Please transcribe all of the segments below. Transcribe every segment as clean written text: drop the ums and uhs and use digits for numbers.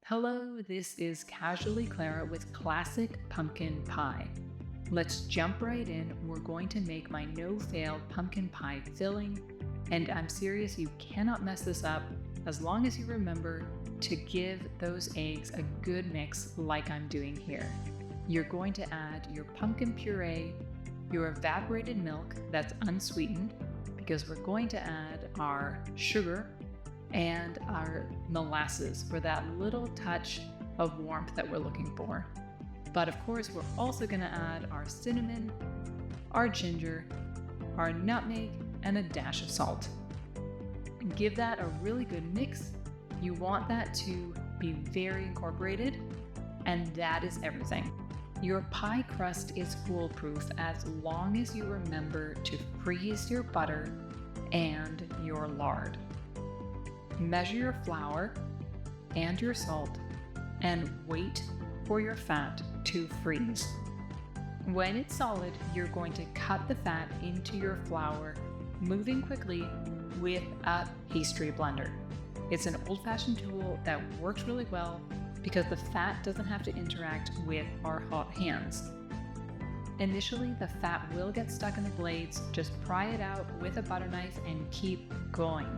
Hello, this is Casually Clara with Classic Pumpkin Pie. Let's jump right in. We're going to make my no-fail pumpkin pie filling, and I'm serious, you cannot mess this up as long as you remember to give those eggs a good mix like I'm doing here. You're going to add your pumpkin puree, your evaporated milk that's unsweetened, because we're going to add our sugar and our molasses for that little touch of warmth that we're looking for. But of course, we're also going to add our cinnamon, our ginger, our nutmeg, and a dash of salt. Give that a really good mix. You want that to be very incorporated, and that is everything. Your pie crust is foolproof as long as you remember to freeze your butter and your lard. Measure your flour and your salt and wait for your fat to freeze. When it's solid, you're going to cut the fat into your flour, moving quickly with a pastry blender. It's an old-fashioned tool that works really well because the fat doesn't have to interact with our hot hands. Initially, the fat will get stuck in the blades. Just pry it out with a butter knife and keep going.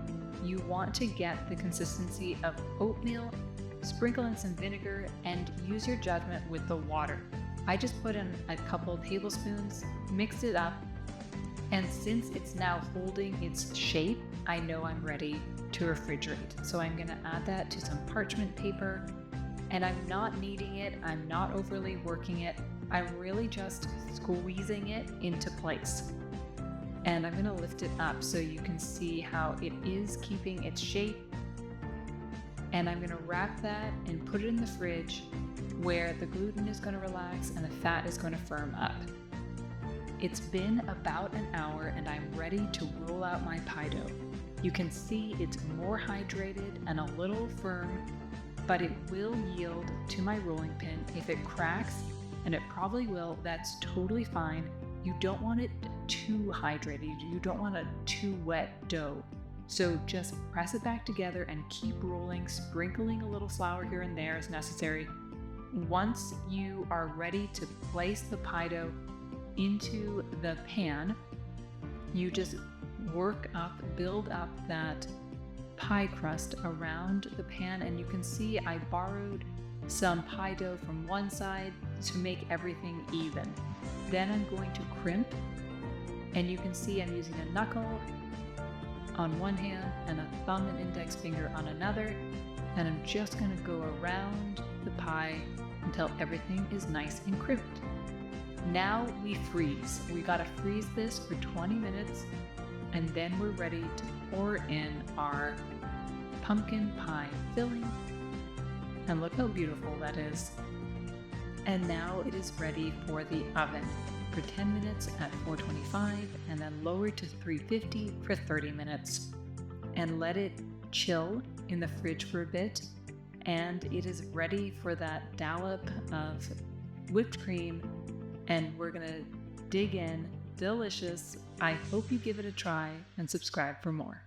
You want to get the consistency of oatmeal, sprinkle in some vinegar, and use your judgment with the water. I just put in a couple tablespoons, mixed it up, and since it's now holding its shape, I know I'm ready to refrigerate. So I'm going to add that to some parchment paper, and I'm not kneading it, I'm not overly working it, I'm really just squeezing it into place. And I'm going to lift it up so you can see how it is keeping its shape. And I'm going to wrap that and put it in the fridge where the gluten is going to relax and the fat is going to firm up. It's been about an hour and I'm ready to roll out my pie dough. You can see it's more hydrated and a little firm, but it will yield to my rolling pin. If it cracks, and it probably will, that's totally fine. You don't want it too hydrated. You don't want a too wet dough. So just press it back together and keep rolling, sprinkling a little flour here and there as necessary. Once you are ready to place the pie dough into the pan, you just build up that pie crust around the pan, and you can see I borrowed some pie dough from one side to make everything even. Then I'm going to crimp, and you can see I'm using a knuckle on one hand and a thumb and index finger on another, and I'm just going to go around the pie until everything is nice and crimped. Now we freeze. We gotta freeze this for 20 minutes, and then we're ready to pour in our pumpkin pie filling. And look how beautiful that is. And now it is ready for the oven for 10 minutes at 425 and then lower to 350 for 30 minutes. And let it chill in the fridge for a bit. And it is ready for that dollop of whipped cream. And we're gonna dig in. Delicious. I hope you give it a try and subscribe for more.